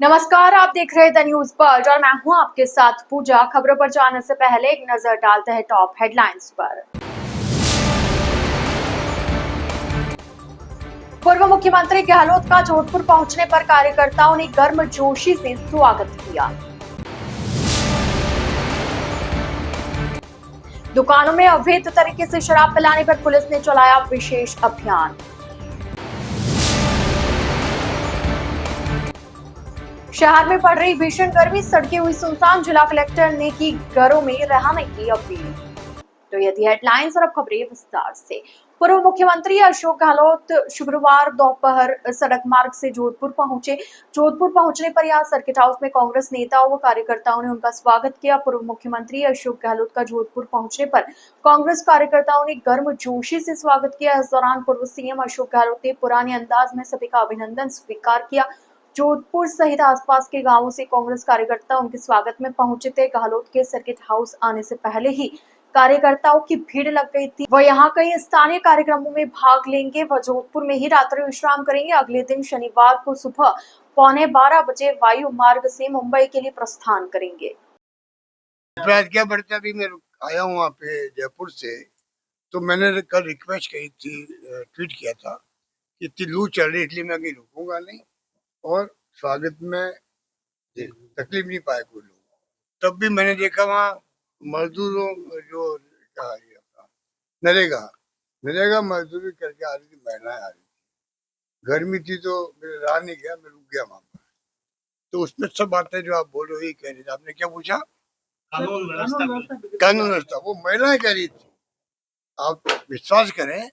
नमस्कार, आप देख रहे हैं द न्यूज बज और मैं हूं आपके साथ पूजा। खबरों पर जाने से पहले एक नजर डालते हैं टॉप हेडलाइंस पर। पूर्व मुख्यमंत्री गहलोत का जोधपुर पहुंचने पर कार्यकर्ताओं ने गर्मजोशी से स्वागत किया। दुकानों में अवैध तरीके से शराब पिलाने पर पुलिस ने चलाया विशेष अभियान। शहर में पड़ रही भीषण गर्मी, सड़कें हुई सुनसान, जिला कलेक्टर ने की घरों में रहने की अपील। तो ये थी हेडलाइंस और अब खबरें विस्तार से। पूर्व मुख्यमंत्री अशोक गहलोत शुक्रवार दोपहर सड़क मार्ग से जोधपुर पहुंचे। जोधपुर पहुंचने पर यहां सर्किट हाउस में कांग्रेस नेताओं व कार्यकर्ताओं ने उनका स्वागत किया। पूर्व मुख्यमंत्री अशोक गहलोत का जोधपुर पहुंचने पर कांग्रेस कार्यकर्ताओं ने गर्मजोशी से स्वागत किया। इस दौरान पूर्व सीएम अशोक गहलोत ने पुराने अंदाज में सभी का अभिनंदन स्वीकार किया। जोधपुर सहित आसपास के गांवों से कांग्रेस कार्यकर्ता उनके स्वागत में पहुंचे थे। गहलोत के सर्किट हाउस आने से पहले ही कार्यकर्ताओं की भीड़ लग गई थी। वह यहाँ कई स्थानीय कार्यक्रमों में भाग लेंगे। वह जोधपुर में ही रात्रि विश्राम करेंगे। अगले दिन शनिवार को सुबह 11:15 बजे वायु मार्ग से मुंबई के लिए प्रस्थान करेंगे। क्या बढ़ता अभी मैं आया हूँ वहाँ पे जयपुर से, तो मैंने कल रिक्वेस्ट की थी, ट्वीट किया था कि इतनी लू चल रही इसलिए मैं कहीं रुकूंगा नहीं और स्वागत में तकलीफ नहीं पाए कोई लोग। तब भी मैंने देखा वहाँ मजदूरों जो नरेगा नरेगा मजदूरी करके आ रही थी, महिलाएं आ रही थी। गर्मी थी तो मेरे रहा नहीं गया, मैं रुक गया वहां पर। तो उसमें सब बातें जो आप बोल रहे हो कह रही थी। आपने क्या पूछा? कानून व्यवस्था वो महिलाएं कह रही थी। आप विश्वास करें,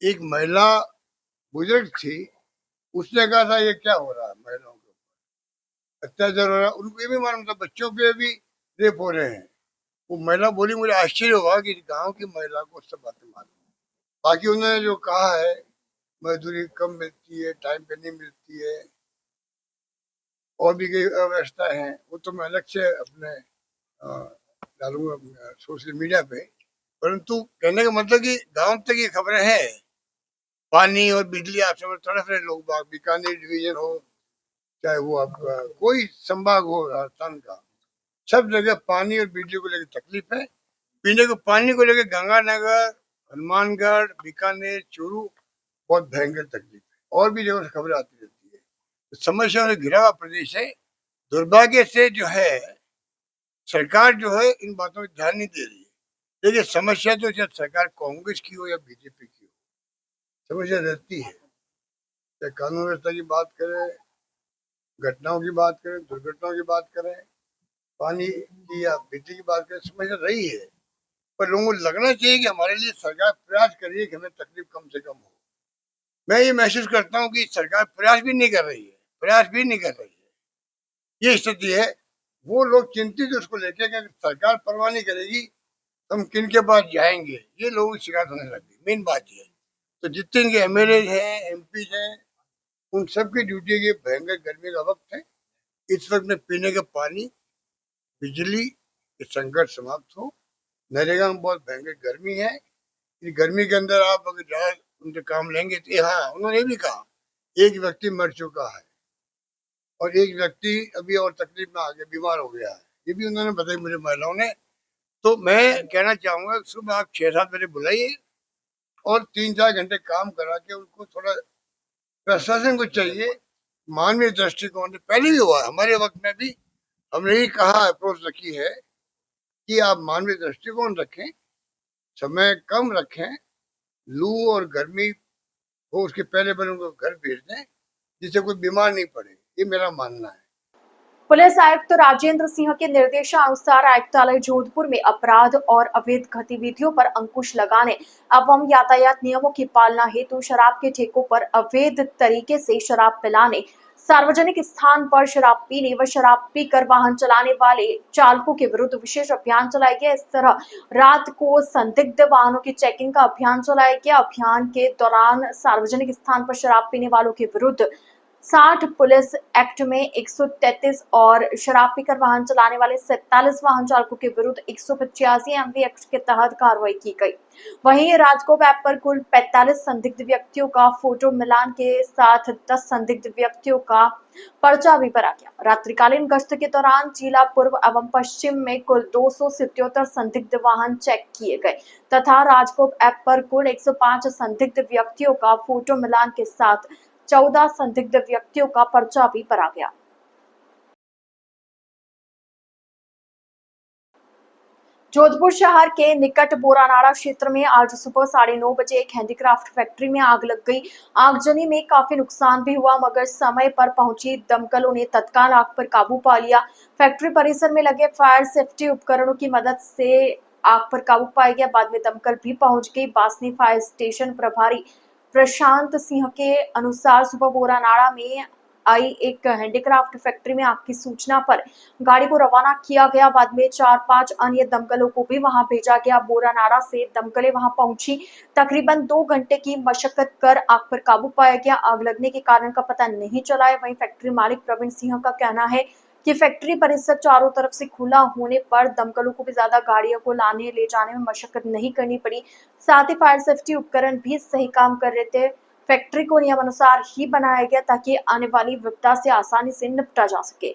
एक महिला बुजुर्ग थी, उसने कहा था ये क्या हो रहा है, महिलाओं के ऊपर अत्याचार हो रहा है। उनको ये भी मालूम था बच्चों पे भी रेप हो रहे हैं। वो महिला बोली, मुझे आश्चर्य हुआ कि गांव की महिला को सब बातें मालूम। बाकी उन्होंने जो कहा है मजदूरी कम मिलती है, टाइम पे नहीं मिलती है और भी कई अव्यवस्था है, वो तो मैं अलग से अपने डालूंगा सोशल मीडिया पे। परंतु कहने का मतलब कि गांव तक ये खबरें हैं। पानी और बिजली आपसे तड़फ रहे लोग बाग, बीकानेर डिवीजन हो चाहे वो आपका कोई संभाग हो राजस्थान का, सब जगह पानी और बिजली को लेकर तकलीफ है। पीने को पानी को लेकर गंगानगर, हनुमानगढ़, बीकानेर, चूरू बहुत भयंकर तकलीफ है। और भी जगह से खबरें आती रहती है। तो समस्या से घिरा हुआ प्रदेश है। दुर्भाग्य से जो है सरकार जो है इन बातों पर ध्यान नहीं दे रही है। देखिए समस्या तो चाहे सरकार कांग्रेस की हो या बीजेपी की हो, समस्या रहती है। चाहे कानून व्यवस्था की बात करें, घटनाओं की बात करें, दुर्घटनाओं की बात करें, पानी की या बिजली की बात करें, समस्या रही है। पर लोगों को लगना चाहिए कि हमारे लिए सरकार प्रयास कर रही है कि हमें तकलीफ कम से कम हो। मैं ये महसूस करता हूँ कि सरकार प्रयास भी नहीं कर रही है, प्रयास भी नहीं कर रही है। ये स्थिति है। वो लोग चिंतित उसको लेके कि सरकार परवाह नहीं करेगी तो हम किन के पास जाएंगे, ये लोगों की शिकायत होने लगी। मेन बात ये है। तो जितने इनके एमएलए हैं, एमपी हैं, उन सबकी ड्यूटी की भयंकर गर्मी का वक्त है। इस वक्त में पीने का पानी, बिजली के संकट समाप्त हो। नरेगा में बहुत भयंकर गर्मी है। इस गर्मी के अंदर आप अगर ज्यादा उनके काम लेंगे तो हाँ, उन्होंने ये भी कहा एक व्यक्ति मर चुका है और एक व्यक्ति अभी और तकलीफ में आ गया, बीमार हो गया है। ये भी उन्होंने बताई मुझे महिलाओं ने। तो मैं कहना चाहूंगा सुबह आप 6-7 बजे बुलाइए और 3-4 घंटे काम करा के उनको थोड़ा प्रशासन को चाहिए मानवीय दृष्टिकोण। पहले भी हुआ हमारे वक्त में भी, हमने ही कहा अप्रोच रखी है कि आप मानवीय दृष्टिकोण रखें, समय कम रखें, लू और गर्मी हो उसके पहले पहले उनको घर भेज दें जिससे कोई बीमार नहीं पड़े। ये मेरा मानना है। पुलिस आयुक्त राजेंद्र सिंह के निर्देशानुसार आयुक्तालय जोधपुर में अपराध और अवैध गतिविधियों पर अंकुश लगाने एवं यातायात नियमों की पालना हेतु शराब के ठेकों पर अवैध तरीके से शराब पिलाने, सार्वजनिक स्थान पर शराब पीने व शराब पीकर वाहन चलाने वाले चालकों के विरुद्ध विशेष अभियान चलाया गया। इस तरह रात को संदिग्ध वाहनों की चेकिंग का अभियान चलाया गया। अभियान के दौरान सार्वजनिक स्थान पर शराब पीने वालों के विरुद्ध 60 पुलिस एक्ट में 133 और शराब पीकर वाहन चलाने वाले 47 वाहन चालकों के विरुद्ध 185 एमवी एक्ट के तहत कार्रवाई की गई। वहीं राजकोप ऐप पर कुल 45 संदिग्ध व्यक्तियों का फोटो मिलान के साथ 10 संदिग्ध व्यक्तियों का पर्चा भी भरा गया। रात्रिकालीन गश्त के दौरान जिला पूर्व एवं पश्चिम में कुल 277 संदिग्ध वाहन चेक किए गए तथा राजकोप ऐप पर कुल 105 संदिग्ध व्यक्तियों का फोटो मिलान के साथ 14 संदिग्ध व्यक्तियों का पर्चा भी भरा गया। जोधपुर शहर के निकट बोरानाड़ा क्षेत्र में आज सुबह 9:30 बजे एक हैंडीक्राफ्ट फैक्ट्री में आग लग गई। आगजनी में काफी नुकसान भी हुआ, मगर समय पर पहुंची दमकलों ने तत्काल आग पर काबू पा लिया। फैक्ट्री परिसर में लगे फायर सेफ्टी उपकरणों की मदद से आग पर काबू पाया गया। बाद में दमकल भी पहुंच गई। बासनी फायर स्टेशन प्रभारी प्रशांत सिंह के अनुसार सुबह बोरानाड़ा में आई एक हैंडीक्राफ्ट फैक्ट्री में आग की सूचना पर गाड़ी को रवाना किया गया। बाद में 4-5 अन्य दमकलों को भी वहां भेजा गया। बोरानाड़ा से दमकलें वहां पहुंची। तकरीबन 2 घंटे की मशक्कत कर आग पर काबू पाया गया। आग लगने के कारण का पता नहीं चला है। वहीं फैक्ट्री मालिक प्रवीण सिंह का कहना है कि फैक्ट्री परिसर चारों तरफ से खुला होने पर दमकलों को भी ज्यादा गाड़ियों को लाने ले जाने में मशक्कत नहीं करनी पड़ी। साथ ही फायर सेफ्टी उपकरण भी सही काम कर रहे थे। फैक्ट्री को नियमानुसार ही बनाया गया ताकि आने वाली विपदा से आसानी से निपटा जा सके।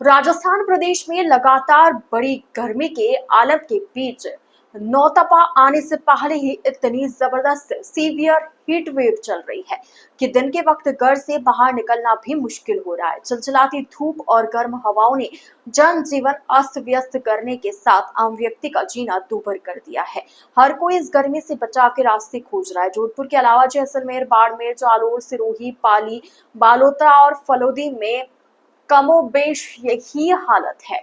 राजस्थान प्रदेश में लगातार बड़ी गर्मी के आलम के बीच नौतपा आने से पहले ही इतनी जबरदस्त सीवियर हीट वेव चल रही है कि दिन के वक्त घर से बाहर निकलना भी मुश्किल हो रहा है। चिलचिलाती धूप और गर्म हवाओं ने जनजीवन अस्त व्यस्त करने के साथ आम व्यक्ति का जीना दूभर कर दिया है। हर कोई इस गर्मी से बचाव के रास्ते खोज रहा है। जोधपुर के अलावा जैसलमेर, बाड़मेर, जालोर, सिरोही, पाली, बालोतरा और फलोदी में कमोबेश यही हालत है।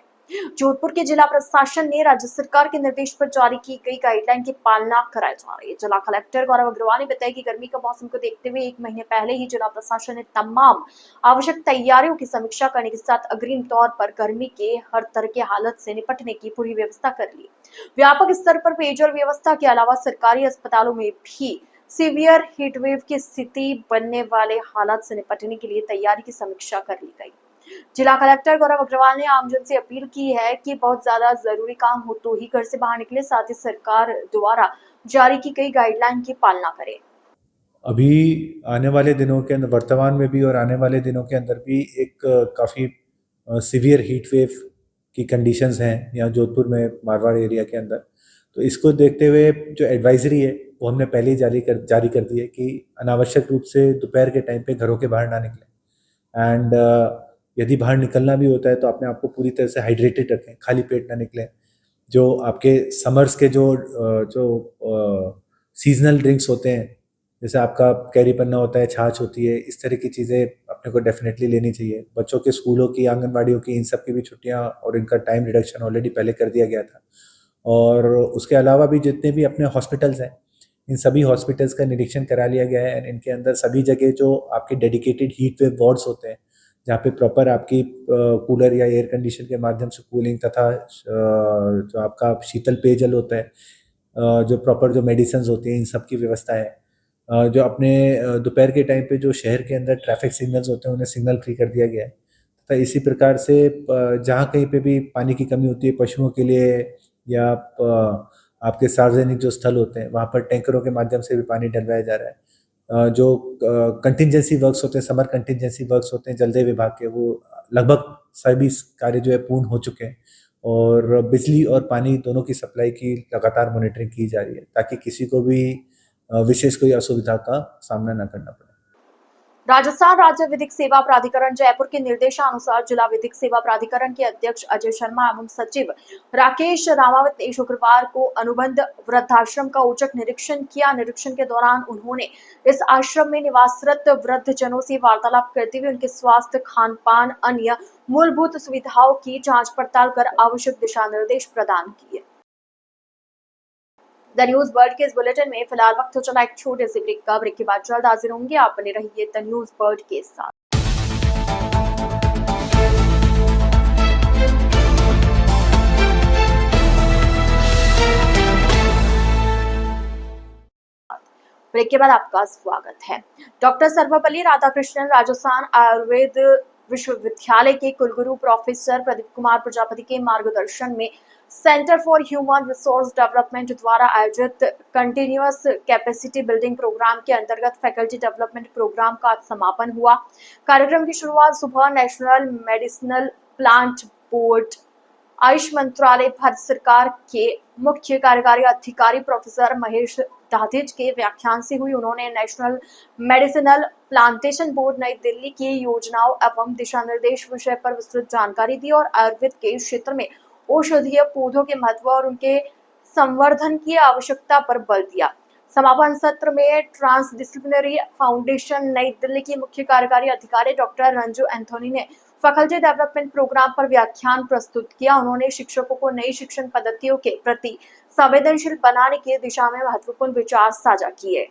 जोधपुर के जिला प्रशासन ने राज्य सरकार के निर्देश पर जारी की गई गाइडलाइन की पालना कराई जा रही है। जिला कलेक्टर गौरव अग्रवाल ने बताया कि गर्मी का मौसम को देखते हुए 1 महीने पहले ही जिला प्रशासन ने तमाम आवश्यक तैयारियों की समीक्षा करने के साथ अग्रिम तौर पर गर्मी के हर तरह की हालत से निपटने की पूरी व्यवस्था कर ली। व्यापक स्तर पर पेयजल व्यवस्था के अलावा सरकारी अस्पतालों में भी सीवियर हीटवेव की स्थिति बनने वाले हालात से निपटने के लिए तैयारी की समीक्षा कर ली गई। जिला कलेक्टर गौरव अग्रवाल ने आमजन से अपील की है कि बहुत ज्यादा जरूरी काम हो तो ही घर से बाहर निकले, साथ ही सरकार द्वारा जारी की गई गाइडलाइन की पालना करें। अभी आने वाले दिनों के अंदर, वर्तमान में भी और आने वाले दिनों के अंदर भी एक काफ़ी सीवियर हीट वेव की कंडीशंस हैं यहाँ जोधपुर में, मारवाड़ एरिया के अंदर। तो इसको देखते हुए जो एडवाइजरी है वो हमने पहले ही जारी कर दी है कि अनावश्यक रूप से दोपहर के टाइम पे घरों के बाहर ना निकलें। एंड यदि बाहर निकलना भी होता है तो अपने आप को पूरी तरह से हाइड्रेटेड रखें, खाली पेट ना निकलें। जो आपके समर्स के जो सीजनल ड्रिंक्स होते हैं, जैसे आपका कैरी पन्ना होता है, छाछ होती है, इस तरह की चीज़ें अपने को डेफिनेटली लेनी चाहिए। बच्चों के स्कूलों की, आंगनबाड़ियों की, इन सब की भी छुट्टियां और इनका टाइम रिडक्शन ऑलरेडी पहले कर दिया गया था। और उसके अलावा भी जितने भी अपने हॉस्पिटल्स हैं, इन सभी हॉस्पिटल्स का निरीक्षण करा लिया गया है। एंड इनके अंदर सभी जगह जो आपके डेडिकेटेड हीट वेव वार्ड्स होते हैं, जहाँ पे प्रॉपर आपकी कूलर या एयर कंडीशन के माध्यम से कूलिंग तथा जो आपका शीतल पेयजल होता है, जो प्रॉपर जो मेडिसिन होती हैं, इन सब की व्यवस्था है। जो अपने दोपहर के टाइम पे जो शहर के अंदर ट्रैफिक सिग्नल्स होते हैं उन्हें सिग्नल फ्री कर दिया गया है। तथा इसी प्रकार से जहाँ कहीं पे भी पानी की कमी होती है पशुओं के लिए या आपके सार्वजनिक जो स्थल होते हैं वहाँ पर टैंकरों के माध्यम से भी पानी डलवाया जा रहा है। जो कंटिजेंसी वर्क्स होते हैं, समर कंटिजेंसी वर्क्स होते हैं जलदाय विभाग के, वो लगभग सभी कार्य जो है पूर्ण हो चुके हैं और बिजली और पानी दोनों की सप्लाई की लगातार मॉनिटरिंग की जा रही है ताकि किसी को भी विशेष कोई असुविधा का सामना न करना पड़े। राजस्थान राज्य विधिक सेवा प्राधिकरण जयपुर के निर्देशानुसार जिला विधिक सेवा प्राधिकरण के अध्यक्ष अजय शर्मा एवं सचिव राकेश रामावत ने शुक्रवार को अनुबंध वृद्धाश्रम का औचक निरीक्षण किया। निरीक्षण के दौरान उन्होंने इस आश्रम में निवासरत वृद्धजनों से वार्तालाप करते हुए उनके स्वास्थ्य, खान पान, अन्य मूलभूत सुविधाओं की जांच पड़ताल कर आवश्यक दिशा निर्देश प्रदान किए। द न्यूज वर्ल्ड के इस बुलेटिन में फिलहाल वक्त हो चला एक छोटे से ब्रेक का। ब्रेक के बाद जल्द हाजिर होंगे। आप बने रहिए द न्यूज वर्ल्ड के साथ। ब्रेक के बाद आपका स्वागत है। डॉक्टर सर्वपल्ली राधाकृष्णन राजस्थान आयुर्वेद विश्वविद्यालय के कुलगुरु प्रोफेसर प्रदीप कुमार प्रजापति के मार्गदर्शन में centre for human resource development द्वारा आयोजित कंटिन्यूअस कैपेसिटी बिल्डिंग प्रोग्राम के अंतर्गत फैकल्टी डेवलपमेंट प्रोग्राम का समापन हुआ। कार्यक्रम की शुरुआत सुबह national medicinal plant board, Ayush मंत्रालय, भारत सरकार के मुख्य कार्यकारी अधिकारी प्रोफेसर महेश दाधिज के व्याख्यान से हुई। उन्होंने नेशनल मेडिसिनल प्लांटेशन बोर्ड नई दिल्ली की योजनाओं एवं दिशा निर्देश विषय पर विस्तृत जानकारी दी और आयुर्वेद के क्षेत्र में औषधीय पौधों के महत्व और उनके संवर्धन की आवश्यकता पर बल दिया। समापन सत्र में ट्रांसडिसिप्लिनरी फाउंडेशन नई दिल्ली की मुख्य कार्यकारी अधिकारी डॉक्टर रंजू एंथोनी ने फैकल्टी डेवलपमेंट प्रोग्राम पर व्याख्यान प्रस्तुत किया। उन्होंने शिक्षकों को नई शिक्षण पद्धतियों के प्रति संवेदनशील बनाने की दिशा में महत्वपूर्ण विचार साझा किए।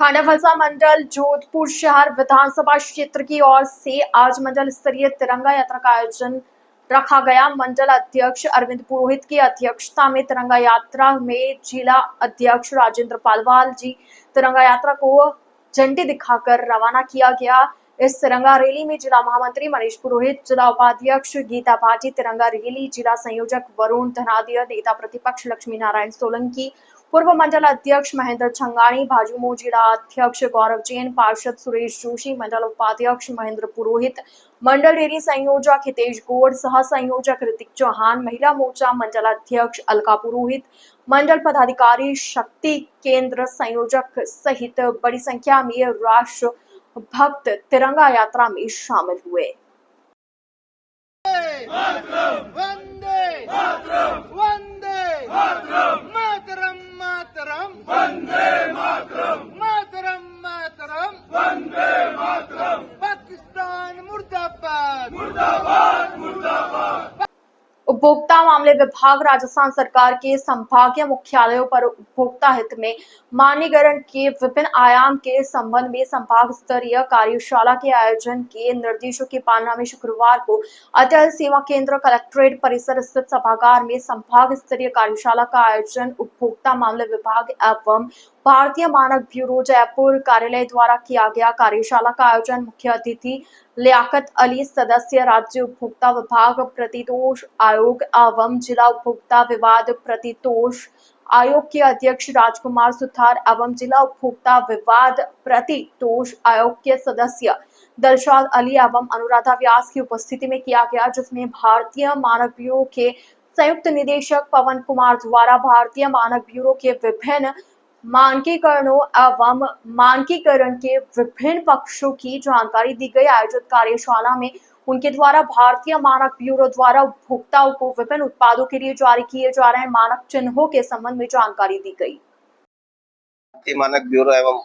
खांडा-फलसा मंडल जोधपुर शहर विधानसभा क्षेत्र की ओर से आज मंडल स्तरीय तिरंगा यात्रा का आयोजन रखा गया। मंडल अध्यक्ष अरविंद पुरोहित की अध्यक्षता में तिरंगा यात्रा में जिला अध्यक्ष राजेंद्र पालवाल जी तिरंगा यात्रा को झंडी दिखाकर रवाना किया गया। इस तिरंगा रैली में जिला महामंत्री मनीष पुरोहित, जिला उपाध्यक्ष गीता भाटी, तिरंगा रैली जिला संयोजक वरुण धनादिया, नेता प्रतिपक्ष लक्ष्मी नारायण सोलंकी, पूर्व मंडल अध्यक्ष महेंद्र छंगाणी, भाजयुमो जिला अध्यक्ष गौरव जैन, पार्षद सुरेश जोशी, मंडल उपाध्यक्ष महेंद्र पुरोहित, मंडल डेयरी संयोजक हितेश गौड़, सह संयोजक ऋतिक चौहान, महिला मोर्चा मंडल अध्यक्ष अलका पुरोहित, मंडल पदाधिकारी, शक्ति केंद्र संयोजक सहित बड़ी संख्या में राष्ट्र भक्त तिरंगा यात्रा में शामिल हुए। वंदे वंदे मातरम मातरम वंदे मातरम मातरम मातरम वंदे मातरम पाकिस्तान मुर्दाबाद मुर्दाबाद मुर्दाबाद। उपभोक्ता मामले विभाग राजस्थान सरकार के संभागीय मुख्यालयों पर उपभोक्ता हित में मानकीकरण के विभिन्न आयाम के संबंध में संभाग स्तरीय कार्यशाला के आयोजन के निर्देशों की पालना में शुक्रवार को अटल सेवा केंद्र कलेक्ट्रेट परिसर स्थित सभागार में संभाग स्तरीय कार्यशाला का आयोजन उपभोक्ता मामले विभाग एवं भारतीय मानक ब्यूरो जयपुर कार्यालय द्वारा किया गया। कार्यशाला का आयोजन मुख्य अतिथि लियाकत अली, सदस्य राज्य उपभोक्ता विभाग प्रतितोष आयोग एवं जिला उपभोक्ता विवाद प्रतितोष आयोग के अध्यक्ष राजकुमार सुथार एवं जिला उपभोक्ता विवाद प्रतितोष आयोग के सदस्य दलशाद अली एवं अनुराधा व्यास की उपस्थिति में किया गया, जिसमें भारतीय मानक ब्यूरो के संयुक्त निदेशक पवन कुमार द्वारा भारतीय मानक ब्यूरो के विभिन्न मानकीकरणों एवं मानकीकरण के विभिन्न पक्षों की जानकारी दी गई। आयोजित कार्यशाला में उनके द्वारा भारतीय मानक ब्यूरो द्वारा उपभोक्ताओं को विभिन्न उत्पादों के लिए जारी किए जा रहे मानक चिन्हों के संबंध में जानकारी दी गई। भारतीय मानक ब्यूरो एवं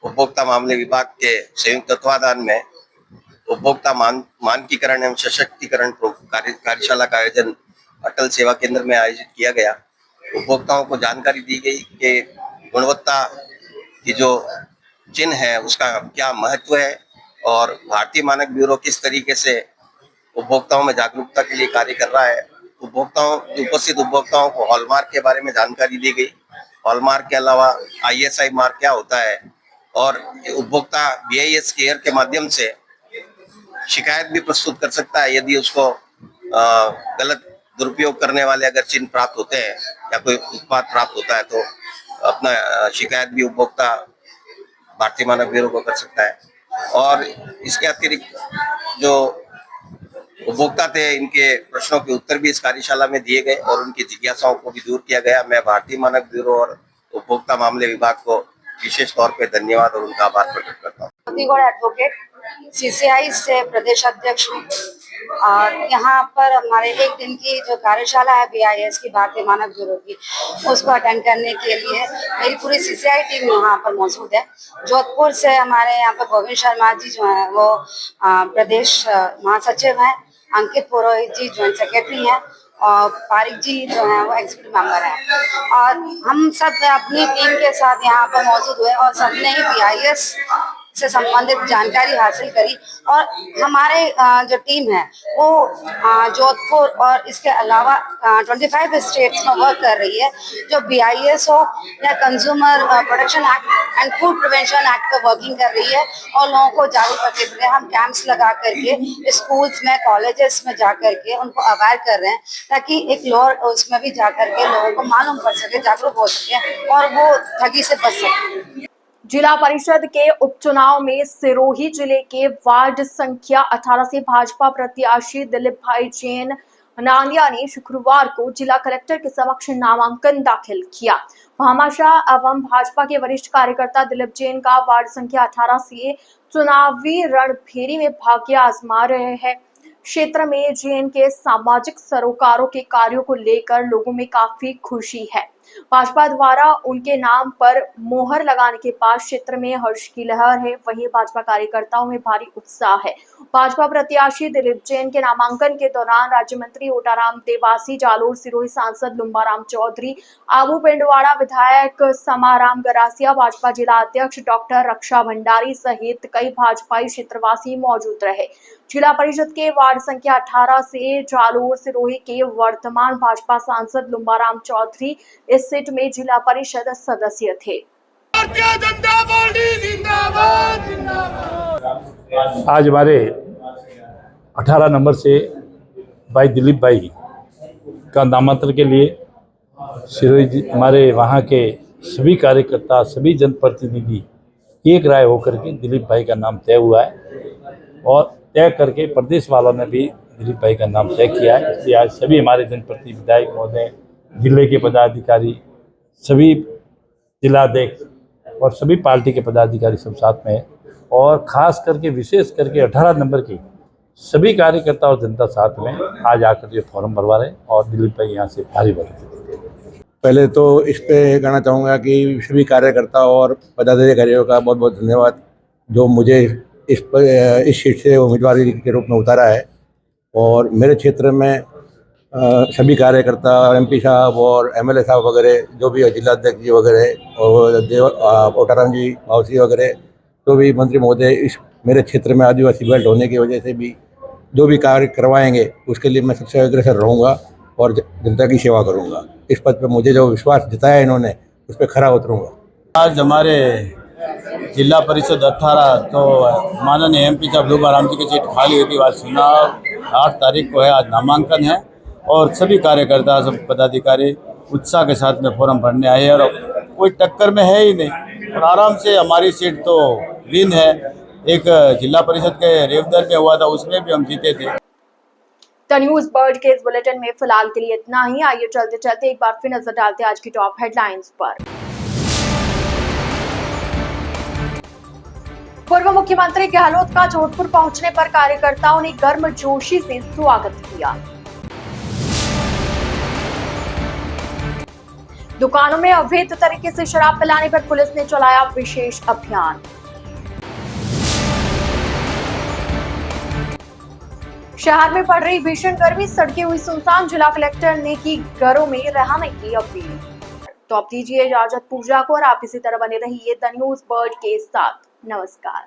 उपभोक्ता मामले विभाग के संयुक्त तत्वाधान में उपभोक्ता मानकीकरण एवं सशक्तिकरण कार्यशाला का आयोजन अटल सेवा केंद्र में आयोजित किया गया। उपभोक्ताओं को जानकारी दी गई कि गुणवत्ता की जो चिन्ह है उसका क्या महत्व है और भारतीय मानक ब्यूरो किस तरीके से उपभोक्ताओं में जागरूकता के लिए कार्य कर रहा है। उपस्थित उपभोक्ताओं को हॉलमार्क के बारे में जानकारी दी गई। हॉलमार्क के अलावा ISI मार्क क्या होता है और उपभोक्ता BIS केयर के माध्यम से शिकायत भी प्रस्तुत कर सकता है यदि उसको गलत दुरुपयोग करने वाले अगर चिन्ह प्राप्त होते हैं या कोई उत्पाद प्राप्त होता है तो अपना शिकायत भी उपभोक्ता भारतीय मानक ब्यूरो को कर सकता है। और इसके अतिरिक्त जो उपभोक्ता थे इनके प्रश्नों के उत्तर भी इस कार्यशाला में दिए गए और उनकी जिज्ञासाओं को भी दूर किया गया। मैं भारतीय मानक ब्यूरो और उपभोक्ता मामले विभाग को विशेष तौर पे धन्यवाद और उनका आभार प्रकट करता हूँ। एडवोकेट CCI से प्रदेश अध्यक्ष हूँ और यहाँ पर हमारे एक दिन की जो कार्यशाला है BIS की भारतीय मानक ब्यूरो की उसको अटेंड करने के लिए मेरी पूरी CCI टीम यहाँ पर मौजूद है। जोधपुर से हमारे यहाँ पर गोविंद शर्मा जी जो है वो प्रदेश महासचिव हैं, अंकित पुरोहित जी ज्वाइंट सेक्रेटरी हैं और पारिक जी जो है वो एग्जीक्यूटिव मेंबर है और हम सब अपनी टीम के साथ यहाँ पर मौजूद हुए और सबने ही BIS से संबंधित जानकारी हासिल करी। और हमारे जो टीम है वो जोधपुर और इसके अलावा 25 स्टेट्स में वर्क कर रही है, जो BIS हो या consumer protection act and food prevention act पे वर्किंग कर रही है। और लोगों को जागरूक करने के लिए हम कैंप्स लगा करके स्कूल्स में, कॉलेजेस में जा करके उनको अवेयर कर रहे हैं, ताकि एक लोअर उसमें भी जा करके लोगों को मालूम पड़ सके, जागरूक हो सके और वो ठगी से बच सके। जिला परिषद के उपचुनाव में सिरोही जिले के वार्ड संख्या 18 से भाजपा प्रत्याशी दिलीप भाई जैन नांदिया ने शुक्रवार को जिला कलेक्टर के समक्ष नामांकन दाखिल किया। भामाशाह एवं भाजपा के वरिष्ठ कार्यकर्ता दिलीप जैन का वार्ड संख्या 18 से चुनावी रणभेरी में भाग्य आजमा रहे हैं। क्षेत्र में जैन के सामाजिक सरोकारों के कार्यों को लेकर लोगों में काफी खुशी है। भाजपा द्वारा उनके नाम पर मोहर लगाने के बाद क्षेत्र में हर्ष की लहर है। वहीं भाजपा कार्यकर्ताओं में भारी उत्साह है। भाजपा प्रत्याशी दिलीप जैन के नामांकन के दौरान राज्य मंत्री ओटाराम देवासी, जालोर सिरोही सांसद लुम्बाराम चौधरी, आबू पिंडवाड़ा विधायक समाराम गरासिया, भाजपा जिला अध्यक्ष डॉक्टर रक्षा भंडारी सहित कई भाजपाई क्षेत्रवासी मौजूद रहे। जिला परिषद के वार्ड संख्या 18 से जालोर सिरोही के वर्तमान भाजपा सांसद लुम्बाराम चौधरी इस सीट में जिला परिषद सदस्य थे। भारतीय जनता पार्टी जिंदाबाद जिंदाबाद। आज हमारे 18 नंबर से भाई दिलीप भाई का नामांकन के लिए सिरोही हमारे वहाँ के सभी कार्यकर्ता, सभी जनप्रतिनिधि एक राय होकर के दिलीप भाई का नाम तय हुआ है और तय करके प्रदेश वालों ने भी दिलीप भाई का नाम तय किया है। इसलिए आज सभी हमारे जनप्रतिनिधि, विधायक महोदय, जिले के पदाधिकारी, सभी जिलाध्यक्ष और सभी पार्टी के पदाधिकारी सब साथ में है। और ख़ास करके विशेष करके 18 नंबर की सभी कार्यकर्ता और जनता साथ में आज आकर ये फॉर्म भरवा रहे हैं और दिलीप भाई यहाँ से भारी बढ़ते। पहले तो इस पे कहना चाहूँगा कि सभी कार्यकर्ता और पदाधिकारियों का बहुत बहुत धन्यवाद, जो मुझे इस सीट से उम्मीदवारी के रूप में उतारा है। और मेरे क्षेत्र में सभी कार्यकर्ता, MP साहब और MLA साहब वगैरह, जो भी जिलाध्यक्ष जी वगैरह और ओटाराम जी, मावसी वगैरह, जो भी मंत्री महोदय इस मेरे क्षेत्र में आदिवासी बेल्ट होने की वजह से भी जो भी कार्य करवाएंगे उसके लिए मैं सबसे अग्रसर रहूँगा और जनता की सेवा करूँगा। इस पद पर मुझे जो विश्वास जताया इन्होंने उस पर खरा उतरूँगा। आज हमारे जिला परिषद 18 तो माननीय MP साहब लुम्बाराम जी की सीट खाली हुई थी। आज चुनाव 8 तारीख को है, आज नामांकन है और सभी कार्यकर्ता, सब पदाधिकारी उत्साह के साथ में फॉर्म भरने आए हैं और कोई टक्कर में है ही नहीं और आराम से हमारी सीट तो विन है। एक जिला परिषद के रेवदर में हुआ था, उसमें भी हम जीते थे। द न्यूज़ बर्ड के इस बुलेटिन में फिलहाल के लिए इतना ही। आइए चलते चलते एक बार फिर नजर डालते हैं आज की टॉप हेडलाइंस पर। पूर्व मुख्यमंत्री गहलोत का जोधपुर पहुंचने पर कार्यकर्ताओं ने गर्मजोशी से स्वागत किया। दुकानों में अवैध तरीके से शराब पिलाने पर पुलिस ने चलाया विशेष अभियान। शहर में पड़ रही भीषण गर्मी, सड़कें हुई सुनसान, जिला कलेक्टर ने की घरों में रहने की अपील। तो अब दीजिए इजाजत पूजा को और आप इसी तरह बने रहिए द न्यूज़ बर्ड के साथ। नमस्कार।